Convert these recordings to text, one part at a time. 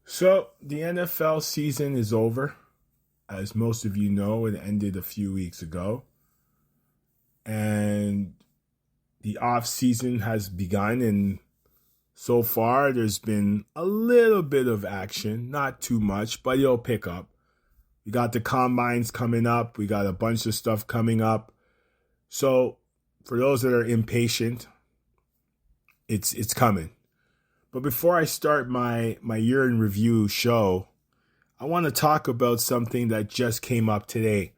So the NFL season is over. As most of you know, it ended a few weeks ago. And the off season has begun, and so far there's been a little bit of action, not too much, but it'll pick up. We got the combines coming up, we got a bunch of stuff coming up. So for those that are impatient, it's coming. But before I start my year in review show, I want to talk about something that just came up today.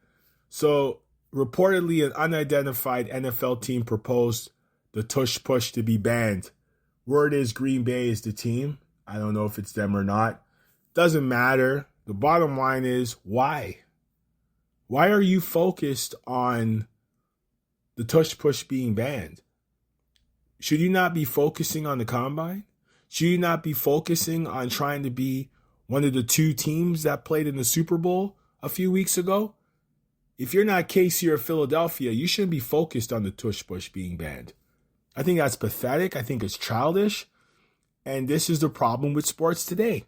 So reportedly, an unidentified NFL team proposed the tush push to be banned. Word is Green Bay is the team. I don't know if it's them or not. Doesn't matter. The bottom line is, why? Why are you focused on the tush push being banned? Should you not be focusing on the combine? Should you not be focusing on trying to be one of the two teams that played in the Super Bowl a few weeks ago? If you're not KC or Philadelphia, you shouldn't be focused on the tush push being banned. I think that's pathetic. I think it's childish. And this is the problem with sports today.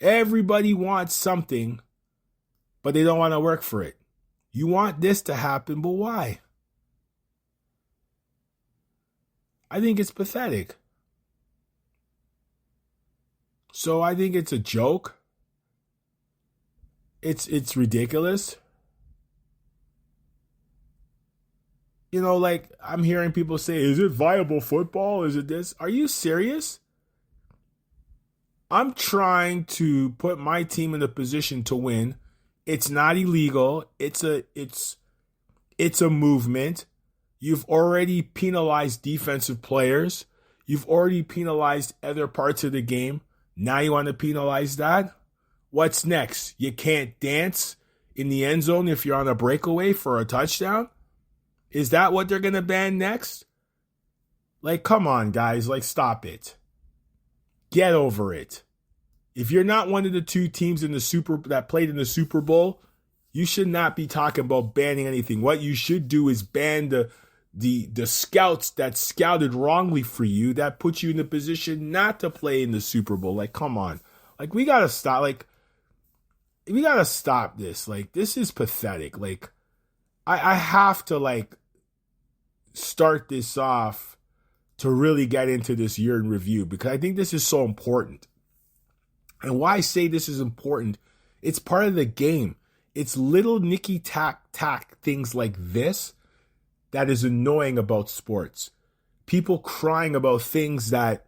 Everybody wants something, but they don't want to work for it. You want this to happen, but why? I think it's pathetic. So I think it's a joke. It's ridiculous. You know, like I'm hearing people say, is it viable football? Is it this? Are you serious? I'm trying to put my team in a position to win. It's not illegal. It's a movement. You've already penalized defensive players. You've already penalized other parts of the game. Now you want to penalize that? What's next? You can't dance in the end zone if you're on a breakaway for a touchdown? Is that what they're going to ban next? Like, come on, guys. Like, stop it. Get over it. If you're not one of the two teams in the that played in the Super Bowl, you should not be talking about banning anything. What you should do is ban the scouts that scouted wrongly for you, that put you in a position not to play in the Super Bowl. Like, come on. Like, we got to stop. Like, we got to stop this. Like, this is pathetic. Like, I have to, like, start this off to really get into this year in review because I think this is so important. And why I say this is important, it's part of the game. It's little nicky tack things like this that is annoying about sports. People crying about things that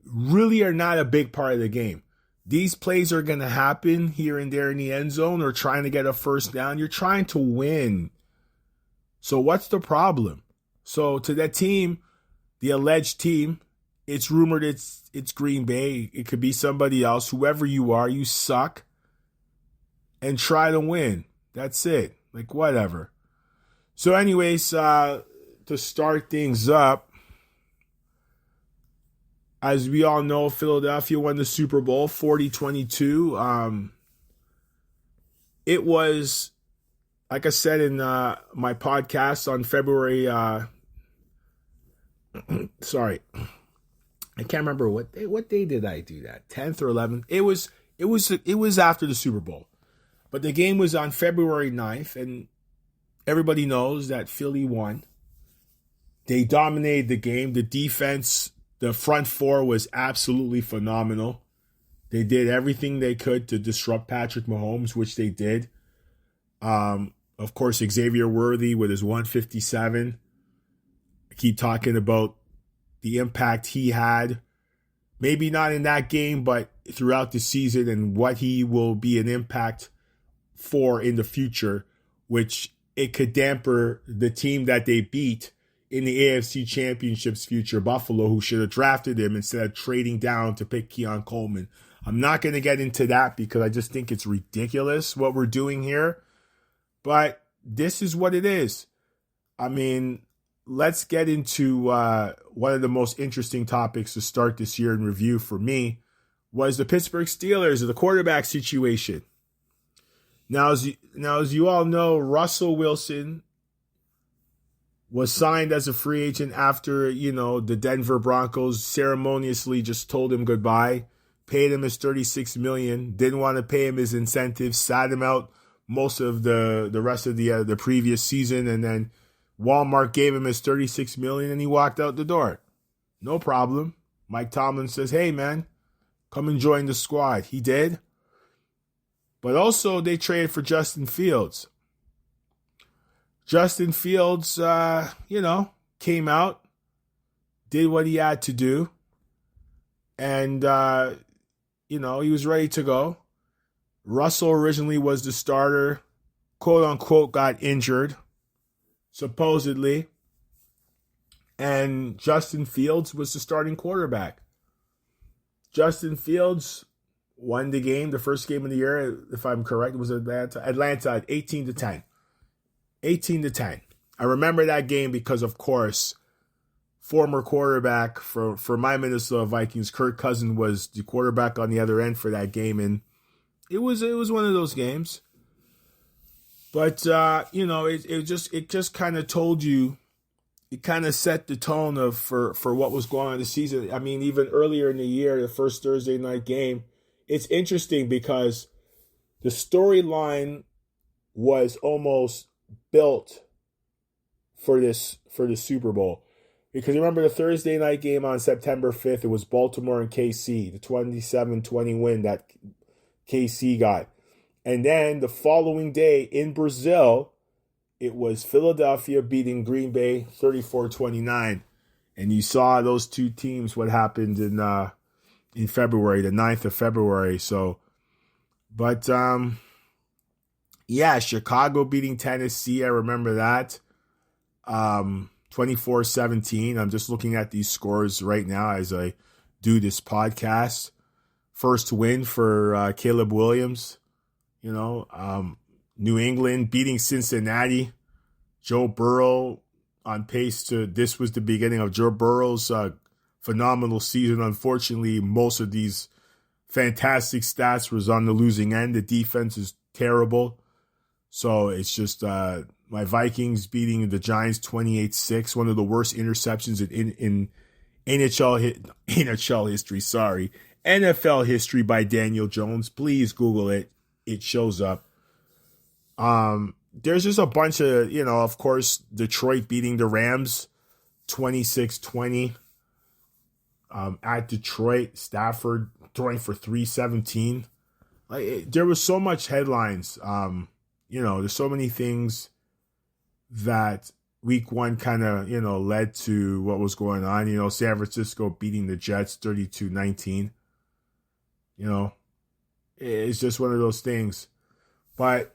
really are not a big part of the game. These plays are going to happen here and there in the end zone or trying to get a first down. You're trying to win. So what's the problem? So to that team, the alleged team, it's rumored it's Green Bay. It could be somebody else. Whoever you are, you suck. And try to win. That's it. Like, whatever. So anyways, to start things up, as we all know, Philadelphia won the Super Bowl 40-22. It was, like I said in my podcast on February, sorry, I can't remember what day did I do that? 10th or 11th? It was after the Super Bowl. But the game was on February 9th, and everybody knows that Philly won. They dominated the game. The defense, the front four was absolutely phenomenal. They did everything they could to disrupt Patrick Mahomes, which they did. Of course, Xavier Worthy with his 157. I keep talking about the impact he had. Maybe not in that game, but throughout the season and what he will be an impact for in the future, which it could damper the team that they beat in the AFC Championship's future, Buffalo, who should have drafted him instead of trading down to pick Keon Coleman. I'm not going to get into that because I just think it's ridiculous what we're doing here. But this is what it is. I mean, let's get into one of the most interesting topics to start this year in review for me was the Pittsburgh Steelers, the quarterback situation. Now, as you all know, Russell Wilson was signed as a free agent after, the Denver Broncos ceremoniously just told him goodbye. paid him his $36 million, didn't want to pay him his incentives, sat him out most of the rest of the previous season, and then Walmart gave him his $36 million and he walked out the door. No problem. Mike Tomlin says, hey, man, come and join the squad. He did. But also they traded for Justin Fields. Justin Fields, came out, did what he had to do, and, he was ready to go. Russell originally was the starter, quote unquote, got injured, supposedly. And Justin Fields was the starting quarterback. Justin Fields won the game, the first game of the year, if I'm correct, it was Atlanta at 18-10. 18-10. I remember that game because, of course, former quarterback for my Minnesota Vikings, Kirk Cousins, was the quarterback on the other end for that game, and it was one of those games. But it just kind of told you, it kind of set the tone for what was going on this season. I mean, even earlier in the year, the first Thursday night game, it's interesting because the storyline was almost built for the Super Bowl. Because remember the Thursday night game on September 5th, it was Baltimore and KC, the 27-20 win that KC got. And then the following day in Brazil, it was Philadelphia beating Green Bay 34-29. And you saw those two teams, what happened in February, the 9th of February. So, but Chicago beating Tennessee, I remember that. 24-17. I'm just looking at these scores right now as I do this podcast. First win for Caleb Williams. New England beating Cincinnati. Joe Burrow on pace to, this was the beginning of Joe Burrow's phenomenal season. Unfortunately, most of these fantastic stats was on the losing end. The defense is terrible. So it's just my Vikings beating the Giants 28-6, one of the worst interceptions in NFL history by Daniel Jones. Please Google it. It shows up. There's just a bunch of, of course, Detroit beating the Rams 26-20. At Detroit, Stafford throwing for 317. There was so much headlines. There's so many things that week one kind of, led to what was going on. San Francisco beating the Jets 32-19. It's just one of those things. But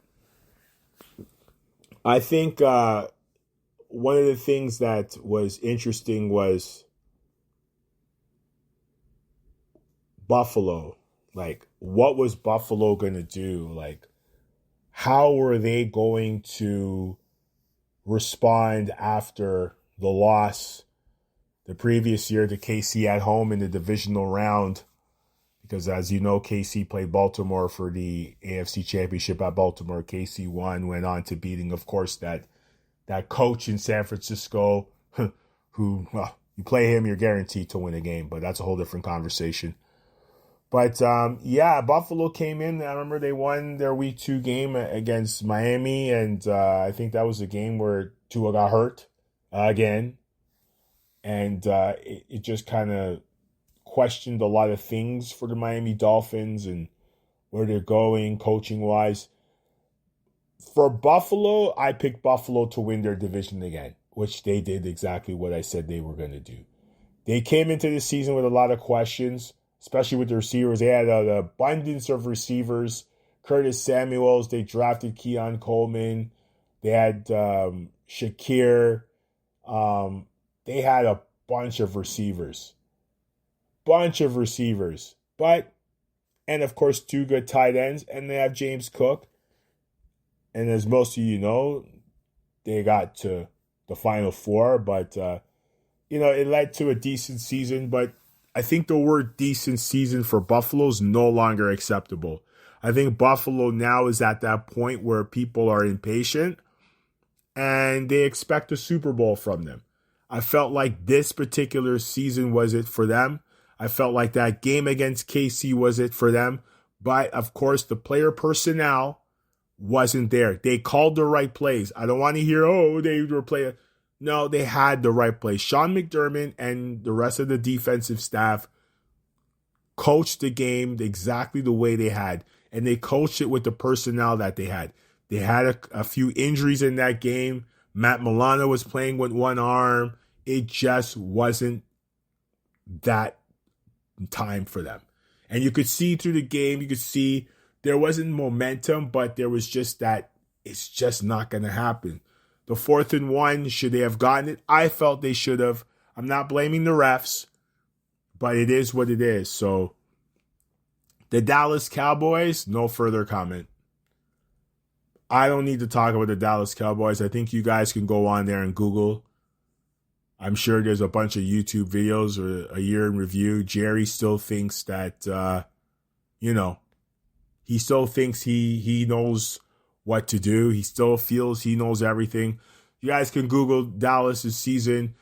I think one of the things that was interesting was Buffalo. Like, what was Buffalo going to do? Like, how were they going to respond after the loss the previous year to KC at home in the divisional round? Because as you know, KC played Baltimore for the AFC Championship at Baltimore. KC won, went on to beating, of course, that coach in San Francisco who, well, you play him, you're guaranteed to win a game, but that's a whole different conversation. But, Buffalo came in. I remember they won their week 2 game against Miami, and I think that was a game where Tua got hurt again. And it just kind of questioned a lot of things for the Miami Dolphins and where they're going coaching-wise. For Buffalo, I picked Buffalo to win their division again, which they did exactly what I said they were going to do. They came into the season with a lot of questions, especially with the receivers. They had an abundance of receivers. Curtis Samuels, they drafted Keon Coleman. They had Shakir. They had a bunch of receivers. But, and of course, 2 good tight ends. And they have James Cook. And as most of you know, they got to the Final Four. But, it led to a decent season. But I think the word decent season for Buffalo is no longer acceptable. I think Buffalo now is at that point where people are impatient and they expect a Super Bowl from them. I felt like this particular season was it for them. I felt like that game against KC was it for them. But, of course, the player personnel wasn't there. They called the right plays. I don't want to hear, they were playing. No, they had the right plays. Sean McDermott and the rest of the defensive staff coached the game exactly the way they had. And they coached it with the personnel that they had. They had a few injuries in that game. Matt Milano was playing with one arm. It just wasn't that time for them. And you could see through the game, you could see there wasn't momentum, but there was just that it's just not going to happen. The 4th and 1, should they have gotten it? I felt they should have. I'm not blaming the refs, but it is what it is. So the Dallas Cowboys, no further comment. I don't need to talk about the Dallas Cowboys. I think you guys can go on there and Google. I'm sure there's a bunch of YouTube videos or a year in review. Jerry still thinks that, he still thinks he knows what to do. He still feels he knows everything. You guys can Google Dallas' season.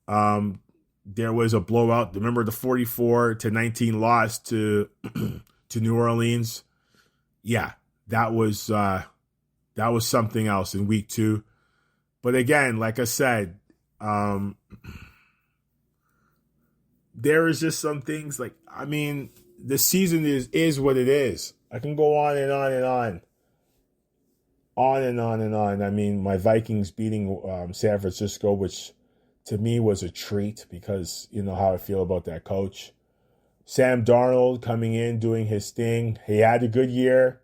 There was a blowout. Remember the 44-19 loss to New Orleans? Yeah, that was something else in week 2. But again, like I said, there is just some things the season is what it is. I can go on and on and on. On and on and on. I mean, my Vikings beating San Francisco, which to me was a treat because you know how I feel about that coach. Sam Darnold coming in, doing his thing. He had a good year.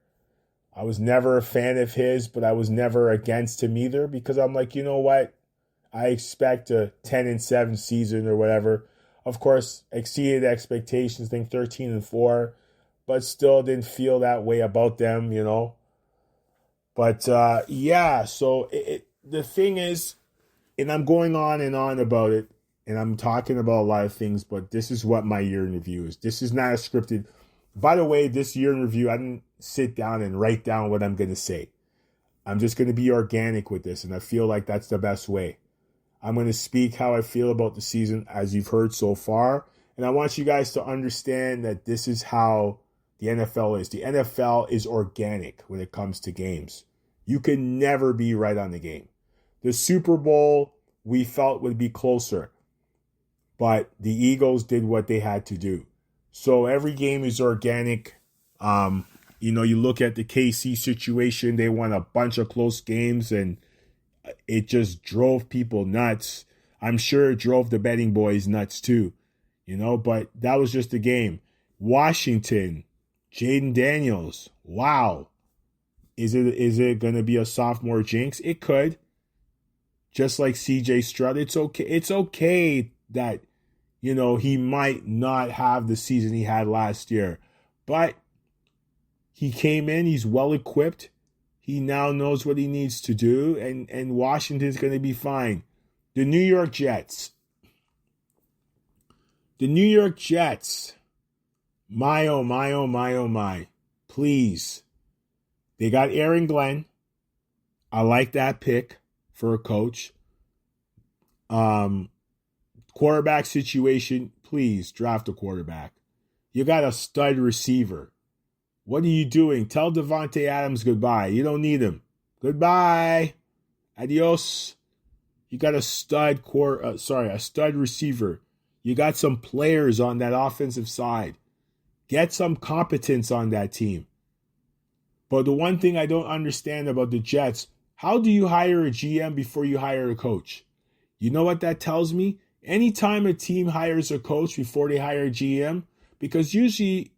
I was never a fan of his, but I was never against him either because I'm like, you know what? I expect a 10-7 season or whatever. Of course, exceeded expectations, I think 13-4, but still didn't feel that way about them, you know. But so the thing is, and I'm going on and on about it, and I'm talking about a lot of things, but this is what my year in review is. This is not a scripted. By the way, this year in review, I didn't sit down and write down what I'm going to say. I'm just going to be organic with this, and I feel like that's the best way. I'm going to speak how I feel about the season, as you've heard so far, and I want you guys to understand that this is how the NFL is. The NFL is organic when it comes to games. You can never be right on the game. The Super Bowl, we felt would be closer, but the Eagles did what they had to do. So every game is organic. You look at the KC situation, they won a bunch of close games, and it just drove people nuts. I'm sure it drove the betting boys nuts too, but that was just a game. Washington, Jaden Daniels, wow. Is it going to be a sophomore jinx? It could. Just like CJ Stroud, it's okay. It's okay that, he might not have the season he had last year. But he came in, he's well equipped. He now knows what he needs to do, and Washington's going to be fine. The New York Jets. My, oh, my, oh, my, oh, my. Please. They got Aaron Glenn. I like that pick for a coach. Quarterback situation, please draft a quarterback. You got a stud receiver. What are you doing? Tell Devontae Adams goodbye. You don't need him. Goodbye. Adios. You got a stud receiver. You got some players on that offensive side. Get some competence on that team. But the one thing I don't understand about the Jets, how do you hire a GM before you hire a coach? You know what that tells me? Anytime a team hires a coach before they hire a GM, because usually,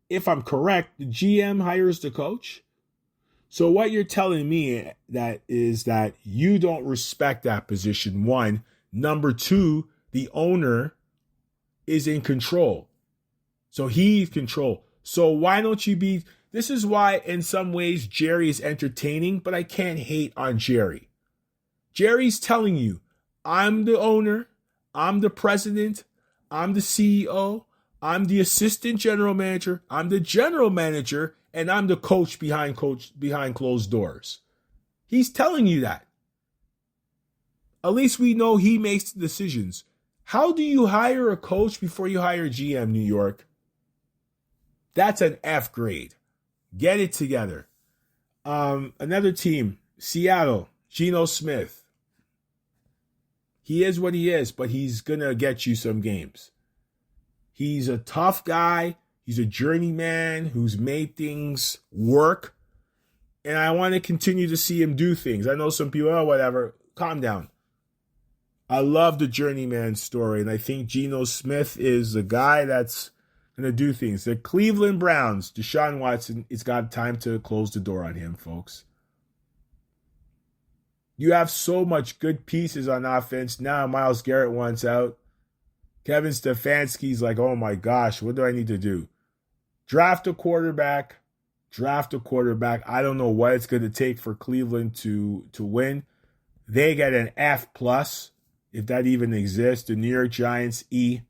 if I'm correct, the GM hires the coach. So what you're telling me that is that you don't respect that position, one. Number two, the owner is in control. So he's control. So why don't you be... This is why, in some ways, Jerry is entertaining, but I can't hate on Jerry. Jerry's telling you, I'm the owner, I'm the president, I'm the CEO, I'm the assistant general manager, I'm the general manager, and I'm the coach behind closed doors. He's telling you that. At least we know he makes the decisions. How do you hire a coach before you hire a GM, New York? That's an F grade. Get it together. Another team, Seattle, Geno Smith. He is what he is, but he's going to get you some games. He's a tough guy. He's a journeyman who's made things work. And I want to continue to see him do things. I know some people, whatever. Calm down. I love the journeyman story, and I think Geno Smith is a guy that's going to do things. The Cleveland Browns, Deshaun Watson, it's got time to close the door on him, folks. You have so much good pieces on offense. Now Myles Garrett wants out. Kevin Stefanski's like, oh my gosh, what do I need to do? Draft a quarterback. I don't know what it's going to take for Cleveland to win. They get an F+, if that even exists. The New York Giants, E,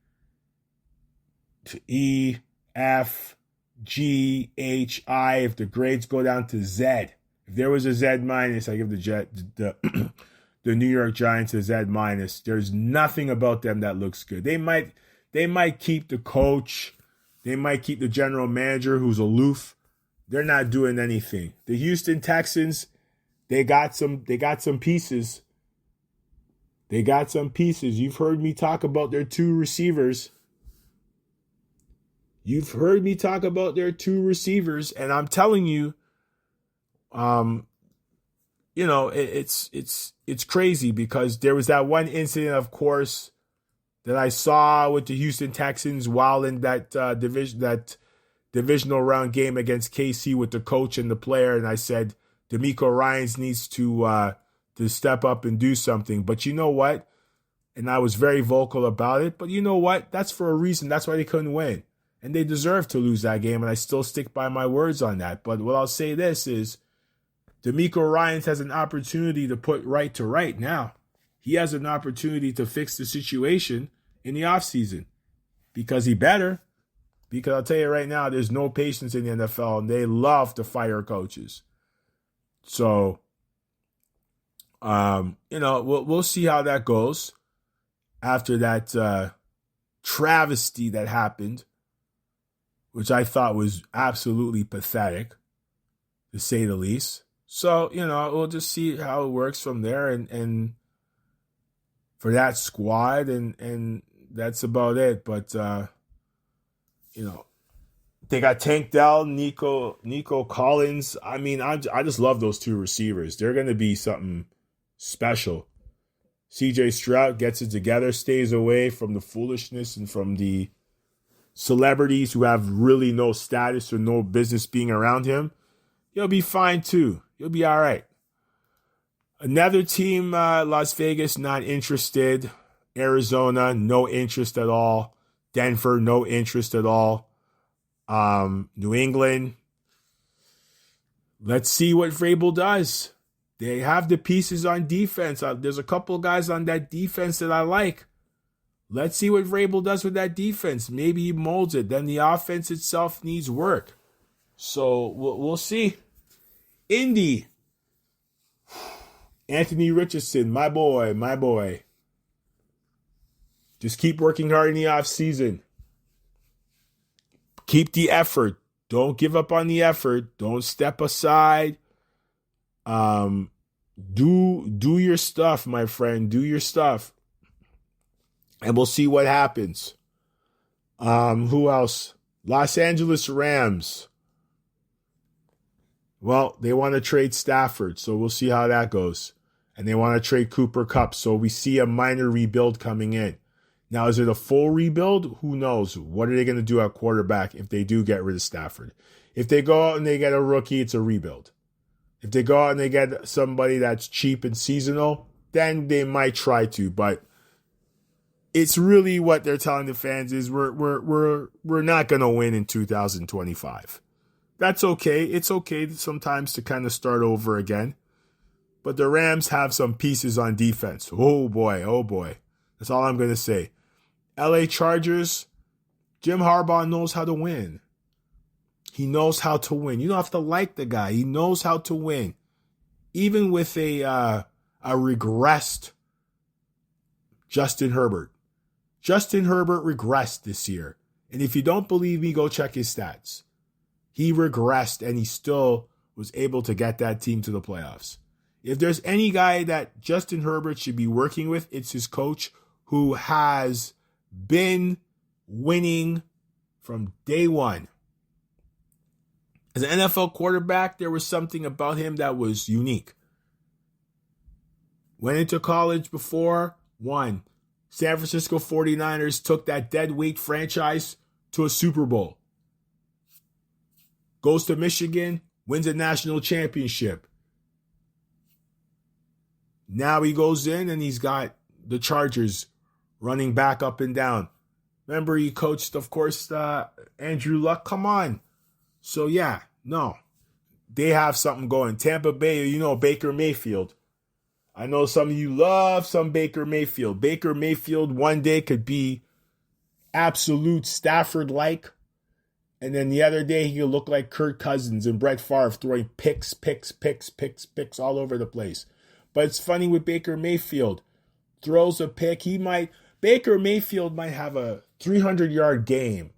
F, G, H, I. If the grades go down to Z. If there was a Z-, I give the New York Giants a Z-. There's nothing about them that looks good. They might keep the coach. They might keep the general manager who's aloof. They're not doing anything. The Houston Texans, they got some pieces. You've heard me talk about their two receivers. And I'm telling you, it's crazy because there was that one incident, of course, that I saw with the Houston Texans while in that divisional round game against KC with the coach and the player, and I said DeMeco Ryans needs to step up and do something. But you know what? And I was very vocal about it. But you know what? That's for a reason. That's why they couldn't win. And they deserved to lose that game, and I still stick by my words on that. But what I'll say this is DeMeco Ryans has an opportunity to put right to right now. He has an opportunity to fix the situation in the offseason because he better. Because I'll tell you right now, there's no patience in the NFL, and they love to fire coaches. So, we'll see how that goes after that travesty that happened, which I thought was absolutely pathetic, to say the least. So, we'll just see how it works from there and for that squad, and that's about it. But, they got Tank Dell, Nico Collins. I mean, I just love those two receivers. They're going to be something special. CJ Stroud gets it together, stays away from the foolishness and from the celebrities who have really no status or no business being around him. He'll be fine too. He'll be all right. Another team, Las Vegas, not interested. Arizona, no interest at all. Denver, no interest at all. New England, let's see what Vrabel does. They have the pieces on defense. There's a couple guys on that defense that I like. Let's see what Vrabel does with that defense. Maybe he molds it. Then the offense itself needs work. So we'll see. Indy, Anthony Richardson, my boy. Just keep working hard in the offseason. Keep the effort. Don't give up on the effort. Don't step aside. Do your stuff, my friend. Do your stuff. And we'll see what happens. Who else? Los Angeles Rams. Well, they want to trade Stafford, so we'll see how that goes. And they want to trade Cooper Kupp, so we see a minor rebuild coming in. Now, is it a full rebuild? Who knows? What are they going to do at quarterback if they do get rid of Stafford? If they go out and they get a rookie, it's a rebuild. If they go out and they get somebody that's cheap and seasonal, then they might try to. But it's really what they're telling the fans is we're not going to win in 2025. That's okay. It's okay sometimes to kind of start over again. But the Rams have some pieces on defense. Oh boy. That's all I'm going to say. LA Chargers, Jim Harbaugh knows how to win. He knows how to win. You don't have to like the guy. He knows how to win. Even with a regressed Justin Herbert. Justin Herbert regressed this year. And if you don't believe me, go check his stats. He regressed and he still was able to get that team to the playoffs. If there's any guy that Justin Herbert should be working with, it's his coach who has been winning from day one. As an NFL quarterback, there was something about him that was unique. Went into college before, won. San Francisco 49ers took that dead weight franchise to a Super Bowl. Goes to Michigan, wins a national championship. Now he goes in and he's got the Chargers running back up and down. Remember, he coached, of course, Andrew Luck. Come on. So, yeah, no. They have something going. Tampa Bay, you know, Baker Mayfield. I know some of you love some Baker Mayfield. Baker Mayfield one day could be absolute Stafford-like. And then the other day, he could look like Kirk Cousins and Brett Favre throwing picks all over the place. But it's funny with Baker Mayfield. Throws a pick. Baker Mayfield might have a 300-yard game.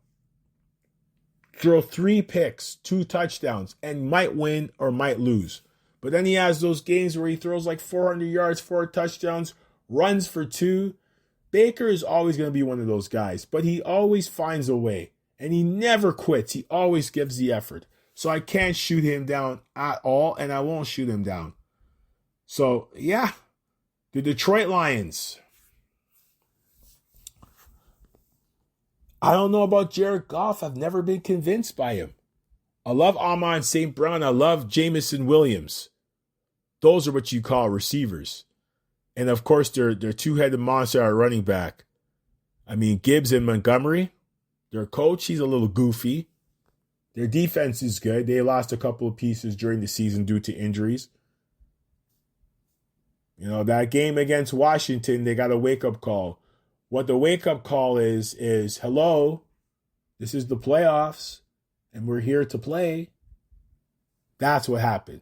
Throw 3 picks, 2 touchdowns, and might win or might lose. But then he has those games where he throws like 400 yards, 4 touchdowns, runs for 2. Baker is always going to be one of those guys, but he always finds a way. And he never quits. He always gives the effort. So I can't shoot him down at all, and I won't shoot him down. So, yeah, the Detroit Lions. I don't know about Jared Goff. I've never been convinced by him. I love Amon St. Brown. I love Jamison Williams. Those are what you call receivers. And, of course, they're two-headed monster at running back. I mean, Gibbs and Montgomery, their coach, he's a little goofy. Their defense is good. They lost a couple of pieces during the season due to injuries. You know, that game against Washington, they got a wake-up call. What the wake-up call is hello, this is the playoffs, and we're here to play. That's what happened.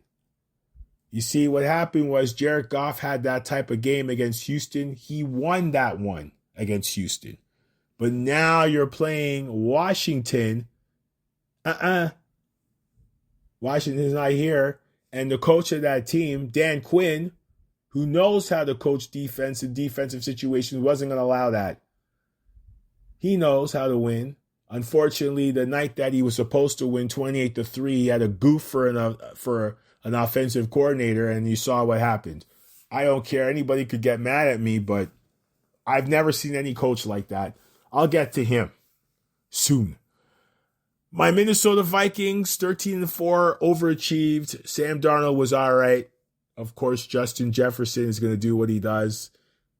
You see, what happened was Jared Goff had that type of game against Houston. He won that one against Houston. But now you're playing Washington. Washington's not here. And the coach of that team, Dan Quinn, who knows how to coach defense in defensive situations, wasn't going to allow that. He knows how to win. Unfortunately, the night that he was supposed to win 28-3, he had a goof for an offensive coordinator, and you saw what happened. I don't care. Anybody could get mad at me, but I've never seen any coach like that. I'll get to him soon. My Minnesota Vikings, 13-4, overachieved. Sam Darnold was all right. Of course, Justin Jefferson is going to do what he does.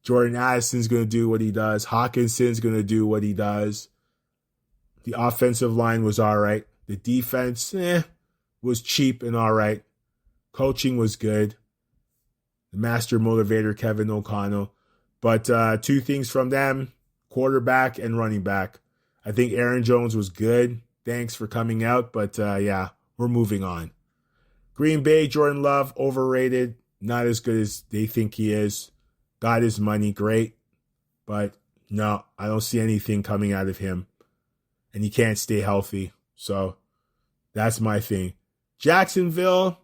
Jordan Addison's going to do what he does. Hawkinson's going to do what he does. The offensive line was all right. The defense, was cheap and all right. Coaching was good. The master motivator, Kevin O'Connell. But 2 things from them, quarterback and running back. I think Aaron Jones was good. Thanks for coming out. But, yeah, we're moving on. Green Bay, Jordan Love, overrated. Not as good as they think he is. Got his money, great. But, no, I don't see anything coming out of him. And he can't stay healthy. So, that's my thing. Jacksonville,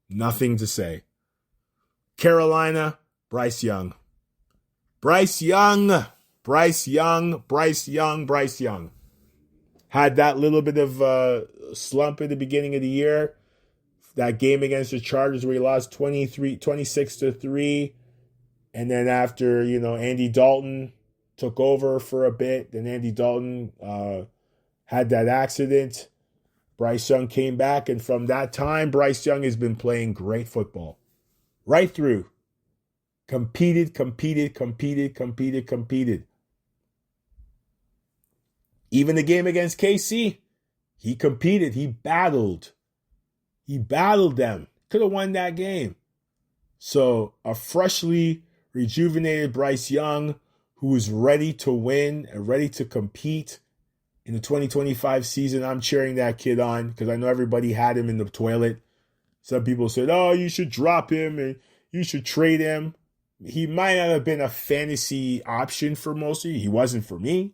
nothing to say. Carolina, Bryce Young. Bryce Young. Had that little bit of slump at the beginning of the year. That game against the Chargers where he lost 26-3. And then after, Andy Dalton took over for a bit. Then Andy Dalton had that accident. Bryce Young came back. And from that time, Bryce Young has been playing great football. Right through. Competed. Even the game against KC, he competed. He battled. He battled them. Could have won that game. So a freshly rejuvenated Bryce Young who is ready to win and ready to compete in the 2025 season. I'm cheering that kid on because I know everybody had him in the toilet. Some people said, oh, you should drop him and you should trade him. He might not have been a fantasy option for most of you. He wasn't for me.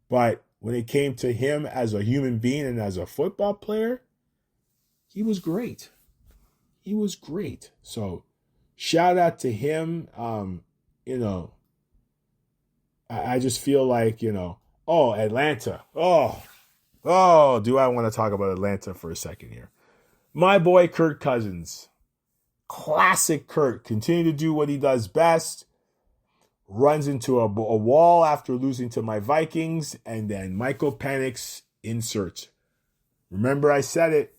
But when it came to him as a human being and as a football player, he was great. He was great. So shout out to him. I just feel like, Atlanta. Do I want to talk about Atlanta for a second here? My boy Kirk Cousins. Classic Kirk. Continue to do what he does best. Runs into a wall after losing to my Vikings. And then Michael Penix inserts. Remember I said it.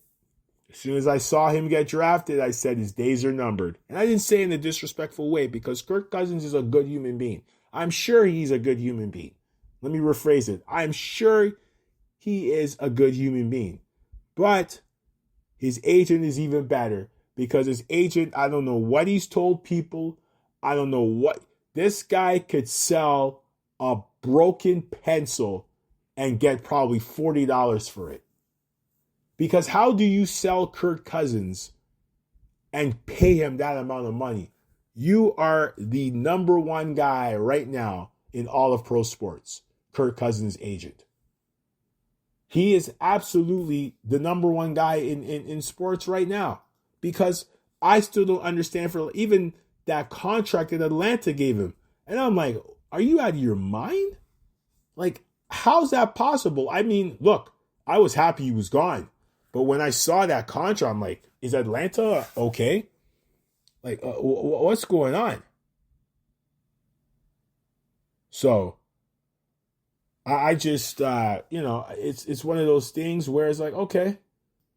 As soon as I saw him get drafted, I said his days are numbered. And I didn't say it in a disrespectful way because Kirk Cousins is a good human being. I'm sure he's a good human being. Let me rephrase it. I'm sure he is a good human being. But his agent is even better because his agent, I don't know what he's told people. I don't know what. This guy could sell a broken pencil and get probably $40 for it. Because how do you sell Kirk Cousins and pay him that amount of money? You are the number one guy right now in all of pro sports, Kirk Cousins' agent. He is absolutely the number one guy in sports right now because I still don't understand for even that contract that Atlanta gave him. And I'm like, are you out of your mind? Like, how's that possible? I mean, look, I was happy he was gone. But when I saw that contract, I'm like, is Atlanta okay? Like, what's going on? So, I just, it's one of those things where it's like, okay,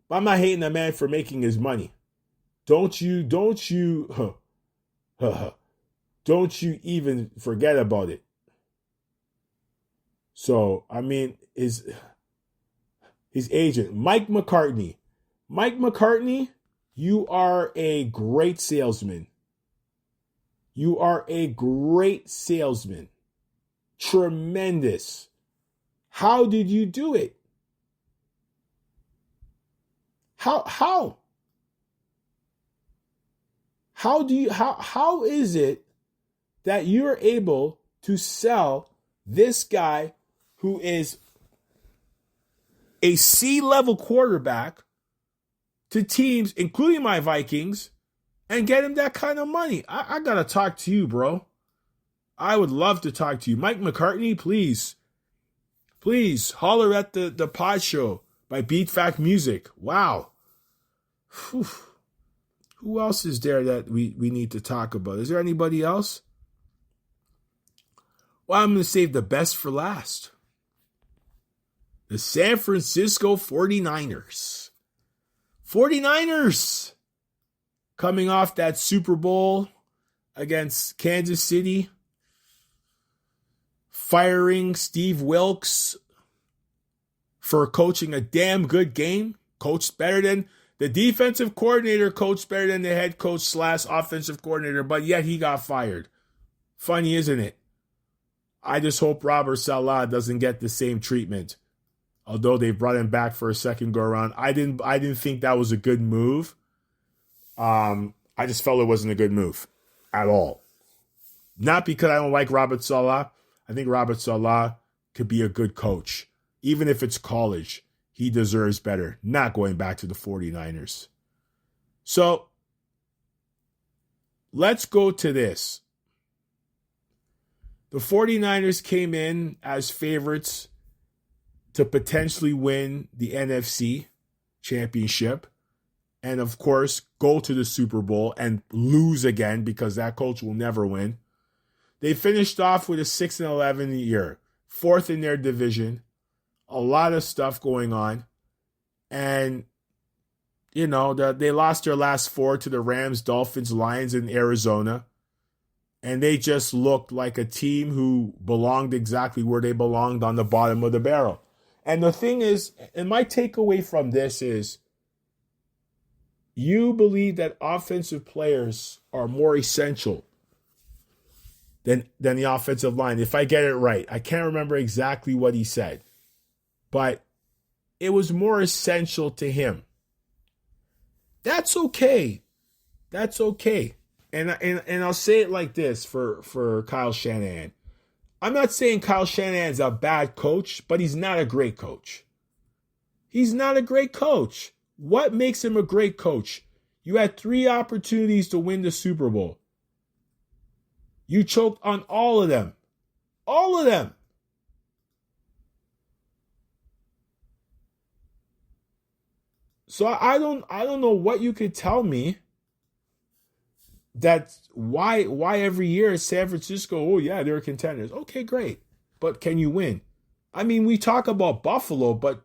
but I'm not hating the man for making his money. Don't you even forget about it. So, I mean, his agent, Mike McCartney. Mike McCartney, you are a great salesman. You are a great salesman. Tremendous. How did you do it? How is it that you're able to sell this guy who is a C-level quarterback to teams, including my Vikings, and get him that kind of money? I got to talk to you, bro. I would love to talk to you. Mike McCartney, please holler at the pod show by Beat Fact Music. Wow. Whew. Who else is there that we need to talk about? Is there anybody else? Well, I'm going to save the best for last. The San Francisco 49ers. 49ers coming off that Super Bowl against Kansas City. Firing Steve Wilkes for coaching a damn good game. Coached better than the defensive coordinator, coached better than the head coach / offensive coordinator, but yet he got fired. Funny, isn't it? I just hope Robert Saleh doesn't get the same treatment. Although they brought him back for a second go around. I didn't think that was a good move. I just felt it wasn't a good move at all. Not because I don't like Robert Saleh. I think Robert Saleh could be a good coach. Even if it's college, he deserves better. Not going back to the 49ers. So, let's go to this. The 49ers came in as favorites to potentially win the NFC championship. And, of course, go to the Super Bowl and lose again because that coach will never win. They finished off with a 6-11 year, fourth in their division, a lot of stuff going on. And, they lost their last four to the Rams, Dolphins, Lions, and Arizona. And they just looked like a team who belonged exactly where they belonged, on the bottom of the barrel. And the thing is, and my takeaway from this is, you believe that offensive players are more essential than the offensive line. If I get it right, I can't remember exactly what he said, but it was more essential to him. That's okay. That's okay. And I'll say it like this for Kyle Shanahan. I'm not saying Kyle Shanahan's a bad coach, but he's not a great coach. He's not a great coach. What makes him a great coach? You had 3 opportunities to win the Super Bowl. You choked on all of them. All of them. So I don't know what you could tell me that why every year San Francisco, oh yeah, they're contenders. Okay, great. But can you win? I mean, we talk about Buffalo, but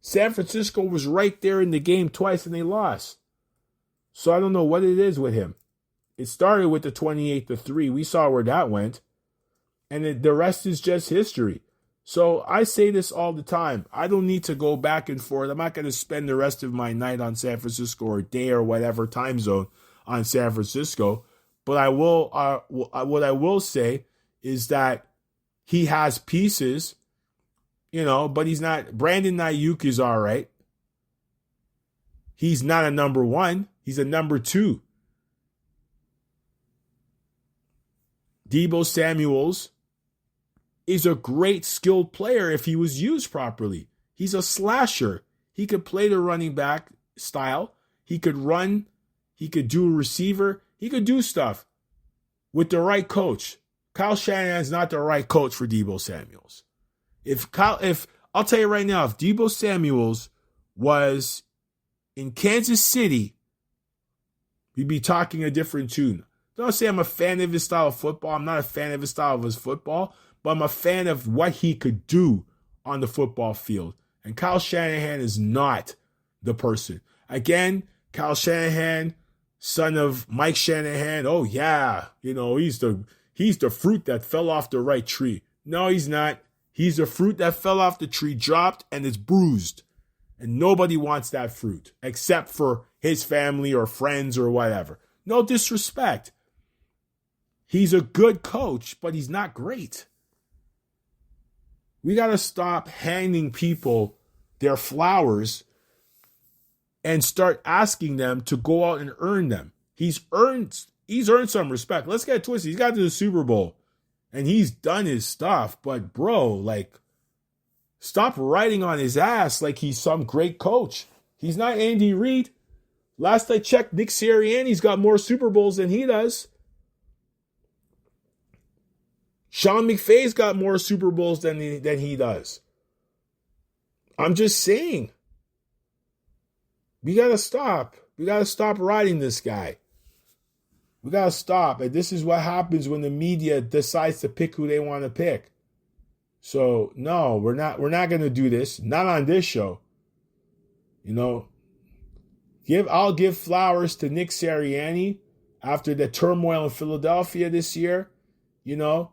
San Francisco was right there in the game twice and they lost. So I don't know what it is with him. It started with the 28-3. We saw where that went. And the rest is just history. So I say this all the time. I don't need to go back and forth. I'm not going to spend the rest of my night on San Francisco or day or whatever time zone on San Francisco. But I will. What I will say is that he has pieces, but he's not. Brandon Ayuk is all right. He's not a number 1. He's a number 2. Deebo Samuels is a great skilled player if he was used properly. He's a slasher. He could play the running back style. He could run. He could do a receiver. He could do stuff with the right coach. Kyle Shanahan's not the right coach for Deebo Samuels. If I'll tell you right now, if Deebo Samuels was in Kansas City, we'd be talking a different tune. Don't say I'm a fan of his style of football. I'm not a fan of his style of his football, but I'm a fan of what he could do on the football field. And Kyle Shanahan is not the person. Again, Kyle Shanahan, son of Mike Shanahan. Oh yeah, he's the fruit that fell off the right tree. No, he's not. He's the fruit that fell off the tree, dropped, and it's bruised. And nobody wants that fruit except for his family or friends or whatever. No disrespect. He's a good coach, but he's not great. We got to stop handing people their flowers and start asking them to go out and earn them. He's earned some respect. Let's get it twisted. He's got to the Super Bowl and he's done his stuff, but bro, stop riding on his ass like he's some great coach. He's not Andy Reid. Last I checked, Nick Sirianni's got more Super Bowls than he does. Sean McVay's got more Super Bowls than he does. I'm just saying. We got to stop. We got to stop riding this guy. We got to stop. And this is what happens when the media decides to pick who they want to pick. So, no, we're not going to do this. Not on this show. I'll give flowers to Nick Sirianni after the turmoil in Philadelphia this year. You got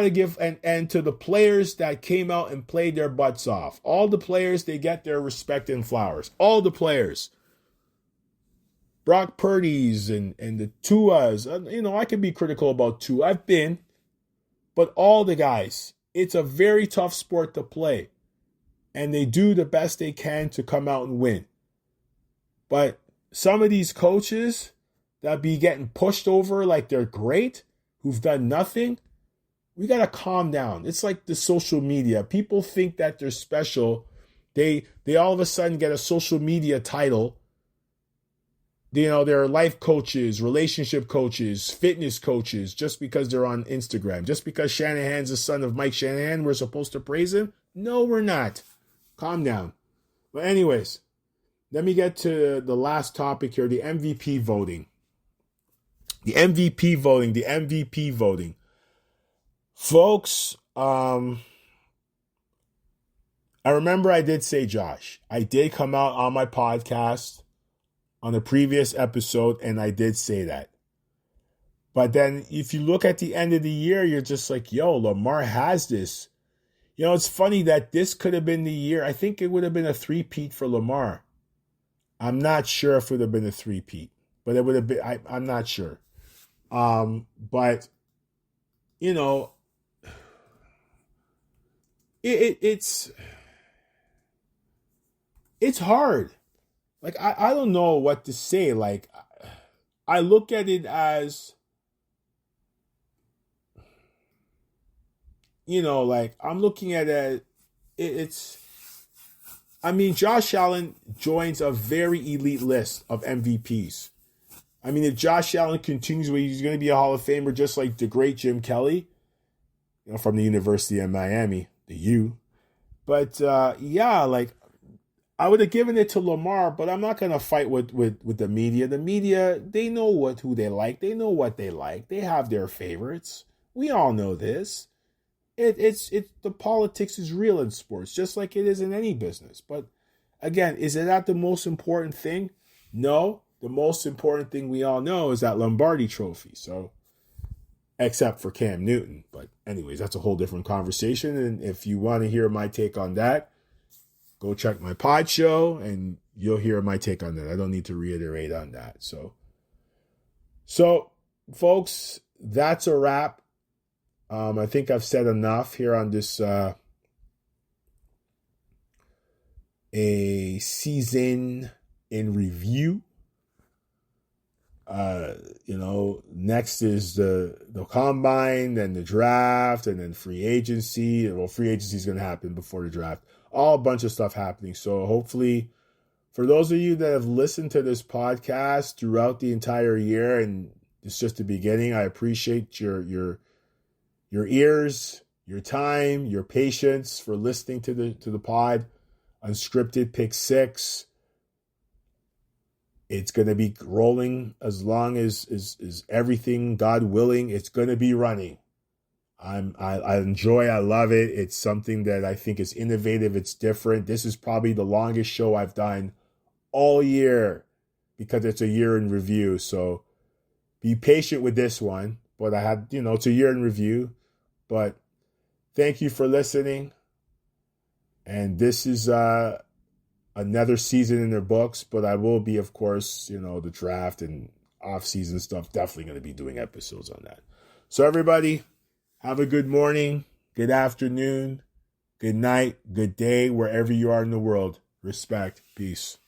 to give and to the players that came out and played their butts off. All the players, they get their respect and flowers. All the players. Brock Purdy's and the Tuas. I can be critical about Tua. I've been. But all the guys, it's a very tough sport to play. And they do the best they can to come out and win. But some of these coaches that be getting pushed over like they're great, who've done nothing, we got to calm down. It's like the social media. People think that they're special. They all of a sudden get a social media title. They're life coaches, relationship coaches, fitness coaches, just because they're on Instagram. Just because Shanahan's the son of Mike Shanahan, we're supposed to praise him? No, we're not. Calm down. But anyways, let me get to the last topic here, the MVP voting. The MVP voting. Folks, I remember I did say, Josh, I did come out on my podcast on the previous episode, and I did say that. But then if you look at the end of the year, you're just like, yo, Lamar has this. It's funny that this could have been the year. I think it would have been a three-peat for Lamar. I'm not sure if it would have been a three-peat, but it would have been, I'm not sure. But, it's hard. I don't know what to say. I look at it as, like I'm looking at it's. I mean, Josh Allen joins a very elite list of MVPs. I mean, if Josh Allen continues, he's going to be a Hall of Famer, just like the great Jim Kelly, from the University of Miami, the U. But like I would have given it to Lamar, but I'm not going to fight with the media. The media, they know who they like. They know what they like. They have their favorites. We all know this. It's the politics is real in sports, just like it is in any business. But again, is it not the most important thing? No. The most important thing we all know is that Lombardi trophy. So, except for Cam Newton. But anyways, that's a whole different conversation. And if you want to hear my take on that, go check my pod show and you'll hear my take on that. I don't need to reiterate on that. So folks, that's a wrap. I think I've said enough here on this a season in review. Next is the combine, then the draft, and then free agency. Well, free agency is going to happen before the draft. All a bunch of stuff happening. So hopefully, for those of you that have listened to this podcast throughout the entire year, and it's just the beginning, I appreciate your ears, your time, your patience for listening to the pod. Unscripted Pick 6. It's going to be rolling as long as everything, God willing, it's going to be running. I enjoy, I love it. It's something that I think is innovative. It's different. This is probably the longest show I've done all year because it's a year in review. So be patient with this one. But I had, it's a year in review. But thank you for listening. And this is another season in their books, but I will be, of course, the draft and off-season stuff, definitely going to be doing episodes on that. So everybody, have a good morning, good afternoon, good night, good day, wherever you are in the world. Respect. Peace.